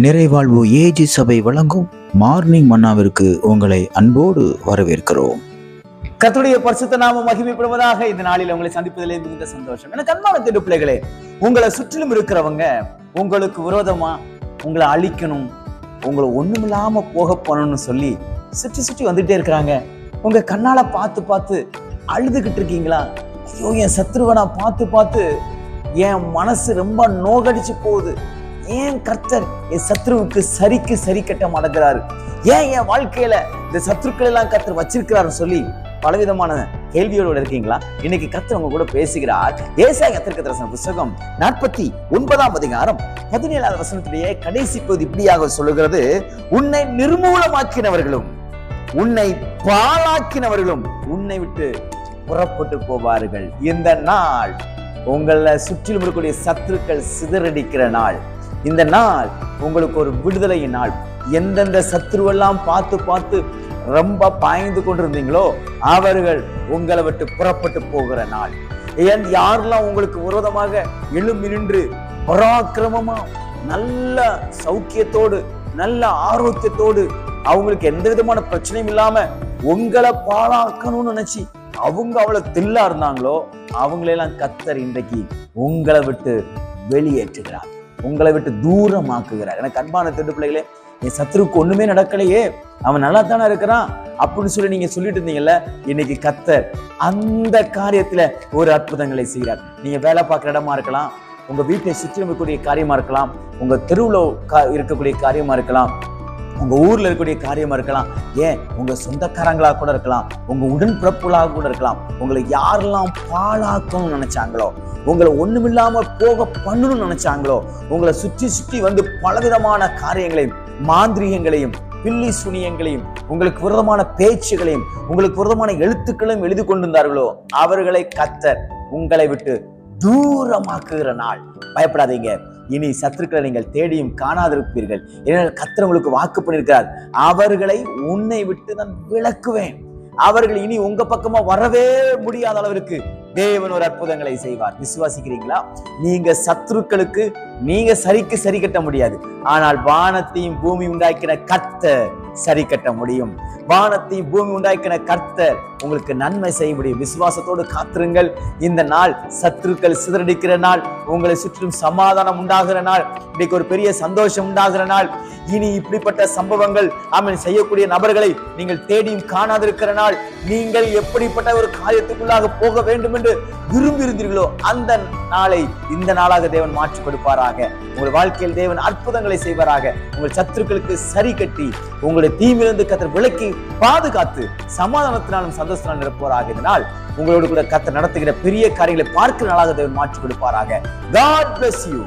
நிறைவாழ்வு AG சபை வழங்கும் morning மன்னாவிற்கு உங்களை அன்போடு வரவேற்கிறோம். கர்த்தருடைய பரிசுத்த நாமம் மகிமைப்படுவதாக. இந்த நாளில் உங்களை சந்திப்பதிலே மிகுந்த சந்தோஷம். எனக்கு அன்பான திரு பிள்ளைகளே, உங்களை சுற்றிலும் இருக்கிறவங்க உங்களுக்கு விரோதமா உங்களை அழிக்கணும், உங்களை ஒண்ணுமில்லாம போக போகணும்னு சொல்லி சுற்றி சுற்றி வந்துட்டே இருக்கிறாங்க. உங்க கண்ணால பார்த்து பார்த்து அழுதுகிட்டு இருக்கீங்களா? ஐயோ, என் சத்ருவை நான் பார்த்து பார்த்து என் மனசு ரொம்ப நோகடிச்சு போகுது. ஏன் கர்த்தர் என் சத்ருவுக்கு சரிக்கு சரி கட்ட மாட்டேங்கிறாரு? ஏன் என் வாழ்க்கையில இந்த சத்ருக்கள் எல்லாம் கர்த்தர் வச்சிருக்கிறாருன்னு சொல்லி பலவிதமான கேள்வியோடு இருக்கீங்களா? இன்னைக்கு கர்த்தர் உங்க கூட பேசுகிறார். ஏசாயா கர்த்தர் புத்தகம் 49 அதிகாரம் 17 வசனத்துடைய கடைசி பகுதி இப்படியாக சொல்லுகிறது: உன்னை நிர்மூலமாக்கினவர்களும் உன்னை பாழாக்கினவர்களும் உன்னை விட்டு புறப்பட்டு போவார்கள். இந்த நாள் உங்களை சுற்றிலும் இருக்கக்கூடிய சத்துருக்கள் சிதறடிக்கிற நாள். இந்த நாள் உங்களுக்கு ஒரு விடுதலையின் நாள். எந்தெந்த சத்துருவெல்லாம் பார்த்து பார்த்து ரொம்ப பாய்ந்து கொண்டிருந்தீங்களோ அவர்கள் உங்களை விட்டு புறப்பட்டு போகிற நாள். யாரெல்லாம் உங்களுக்கு விரோதமாக எழும்பி நின்று பராக்கிரமமா நல்ல சௌக்கியத்தோடு நல்ல ஆரோக்கியத்தோடு அவங்களுக்கு எந்த விதமான பிரச்சனையும் இல்லாம உங்களை பாழாக்கணும்னு நினைச்சு அவங்க அவ்வளவு தில்லா இருந்தாங்களோ அவங்களெல்லாம் கர்த்தர் இன்றைக்கு உங்களை விட்டு வெளியேற்றுகிறார், உங்களை விட்டு தூரமாக்குகிறார். எனக்கு அன்பான திரு பிள்ளைகளே, என் சத்ருக்கு ஒண்ணுமே நடக்கலையே, அவன் நல்லா தானே இருக்கிறான் அப்படின்னு சொல்லி நீங்க சொல்லிட்டு இருந்தீங்கல்ல, இன்னைக்கு கர்த்தர் அந்த காரியத்துல ஒரு அற்புதங்களை செய்கிறார். நீங்க வேலை பார்க்குற இடமா இருக்கலாம், உங்க வீட்டை சுற்றி இருக்கக்கூடிய காரியமா இருக்கலாம், உங்க தெருவுல இருக்கக்கூடிய காரியமா இருக்கலாம், உங்க ஊர்ல இருக்கக்கூடிய காரியமா இருக்கலாம், ஏன் உங்க சொந்தக்காரங்களா கூட இருக்கலாம், உங்க உடன்பிறப்புகளாக கூட இருக்கலாம். உங்களை யாரெல்லாம் பாழாக்கணும்னு நினைச்சாங்களோ, உங்களை ஒண்ணுமில்லாம போக பண்ணணும்னு நினைச்சாங்களோ, உங்களை சுற்றி சுற்றி வந்து பலவிதமான காரியங்களையும் மாந்திரிகங்களையும் பில்லி சுனியங்களையும் உங்களுக்கு விரோதமான பேச்சுகளையும் உங்களுக்கு விரோதமான எழுத்துக்களையும் எழுதி கொண்டிருந்தார்களோ அவர்களை கர்த்தர் உங்களை விட்டு தூரமாக்குகிற நாள். பயப்படாதீங்க, இனி சத்துருக்களை நீங்கள் தேடியும் காணாதிருப்பீர்கள். ஏனென்றால் கர்த்தர் உங்களுக்கு வாக்கு பண்ணியிருக்கிறார், அவர்களை உன்னை விட்டு நான் விலக்குவேன், அவர்கள் இனி உங்க பக்கமா வரவே முடியாத அளவிற்கு தேவன் ஒரு அற்புதங்களை செய்வார். விசுவாசிக்கிறீங்களா? நீங்க சத்துருக்களுக்கு நீங்க சரிக்கு சரி கட்ட முடியாது, ஆனால் வானத்தையும் பூமி உண்டாக்கின கர்த்தர் சரி கட்ட முடியும். வானத்தையும் பூமி உண்டாக்கின கர்த்தர் உங்களுக்கு நன்மை செய்ய முடியும். விசுவாசத்தோடு காத்திருங்கள். இந்த நாள் சத்துருக்கள் சிதறடிக்கிற நாள், உங்களை சுற்றிலும் சமாதானம் உண்டாகிற நாள், இன்னைக்கு ஒரு பெரிய சந்தோஷம் உண்டாகிற நாள். இனி இப்படிப்பட்ட சம்பவங்கள் அவன் செய்யக்கூடிய நபர்களை நீங்கள் தேடியும் காணாதிருக்கிற நாள். நீங்கள் எப்படிப்பட்ட ஒரு காரியத்துக்குள்ளாக போக வேண்டும் என்று விரும்பி இருந்தீர்களோ அந்த நாளை இந்த நாளாக தேவன் மாற்றி கொடுப்பாராக. உங்கள் வாழ்க்கையில் தேவன் அற்புதங்களை செய்வாராக. உங்கள் சத்துருக்களுக்கு சரி கட்டி உங்களுடைய தீமிலிருந்து கர்த்தர் விலக்கி பாதுகாத்து சமாதானத்தினாலும் சந்தோஷத்தினாலும் நிரப்புவாராக. இதனால் உங்களோடு கூட கர்த்தர் நடத்துகிற பெரிய காரியங்களை பார்க்கிற நாளாக தேவன் மாற்றி கொடுப்பாராக. God bless you.